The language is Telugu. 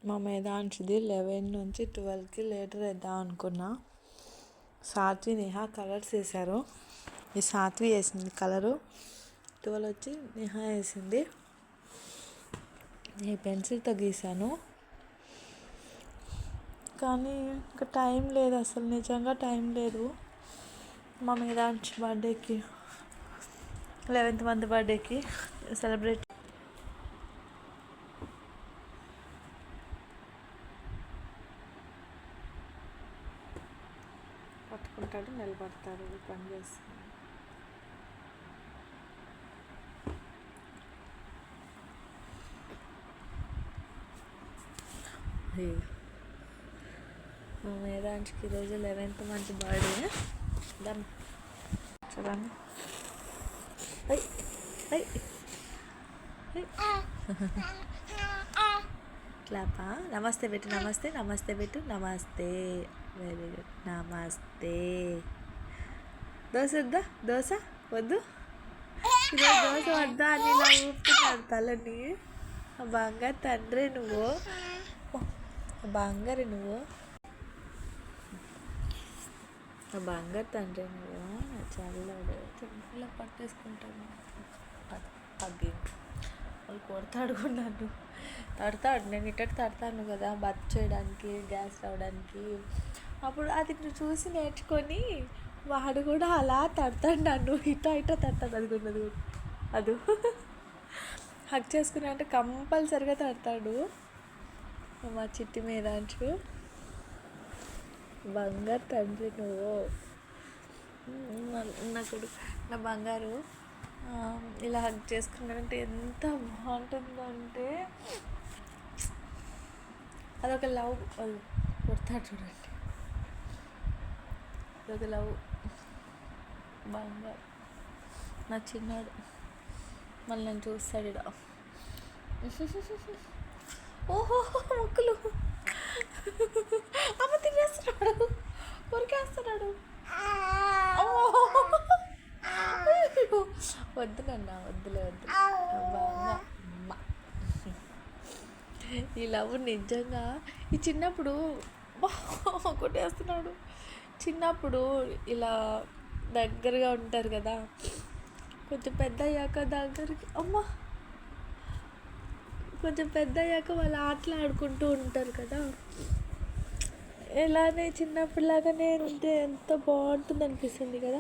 మా మేధాంశిది 11 నుంచి 12కి లేటర్ వేద్దాం అనుకున్నా. సాత్వి నేహా కలర్స్ వేశారు. ఈ సాత్వి వేసింది కలరు, 12 వచ్చి నేహా వేసింది. ఈ పెన్సిల్తో గీసాను, కానీ ఇంకా టైం లేదు, అసలు నిజంగా టైం లేదు. మా మేధాంశి బర్త్డేకి 11th మంత్ బర్త్డేకి సెలబ్రేట్ పట్టుకుంటాడు, నిలబడతాడు, పని చేస్తాడు. మా మేధాంశికి ఈరోజు 11th మంత్ బర్త్డే. దాన్ని చూడండి, క్లాపా. నమస్తే పెట్టు, నమస్తే నమస్తే పెట్టు, నమస్తే. వెరీ గుడ్, నమస్తే. దోశ వద్దా? దోశ వద్దు, ఈరోజు దోశ వద్దా అని ఇలా ఊపుతున్నాడు తలని. బంగారు తండ్రి నువ్వు, బంగారు నువ్వు, బంగారు తండ్రి నువ్వు. చల్లడు, ఇలా పట్టేసుకుంటాను. పగ్గి వాళ్ళు కొడతాడు కూడా నన్ను, తడతాడు. నేను ఇట్ట తడతాను కదా బత్ చేయడానికి, గ్యాస్ రావడానికి. అప్పుడు అది చూసి నేర్చుకొని వాడు కూడా అలా తడతాడు నన్ను, ఇట్ట తడతాడు. అది కూడా అది హక్ చేసుకుని అంటే కంపల్సరిగా తడతాడు. మా చిట్టి మేధాంశు, బంగారు తండ్రి నువ్వు. నా బంగారు ఇలా హక్ చేసుకున్నాడంటే ఎంత బాగుంటుందంటే, అదొక లవ్. కొడతాడు చూడండి, అదొక లవ్. బంగారు నా చిన్నాడు, మళ్ళీ నన్ను చూస్తాడు ఇడ. ఓహో మొక్కులు అమ్మ తినేస్తున్నాడు, కొరికేస్తున్నాడు. వద్దునన్నా, వద్దులే వద్దు. బాగా ఈ లవ్ నిజంగా. ఈ చిన్నప్పుడు కొట్టేస్తున్నాడు. చిన్నప్పుడు ఇలా దగ్గరగా ఉంటారు కదా, కొంచెం పెద్ద అయ్యాక దగ్గరికి కొంచెం పెద్ద అయ్యాక వాళ్ళు ఆటలు ఆడుకుంటూ ఉంటారు కదా, ఇలానే చిన్నప్పుడులాగానే ఉంటే ఎంత బాగుంటుంది అనిపిస్తుంది కదా.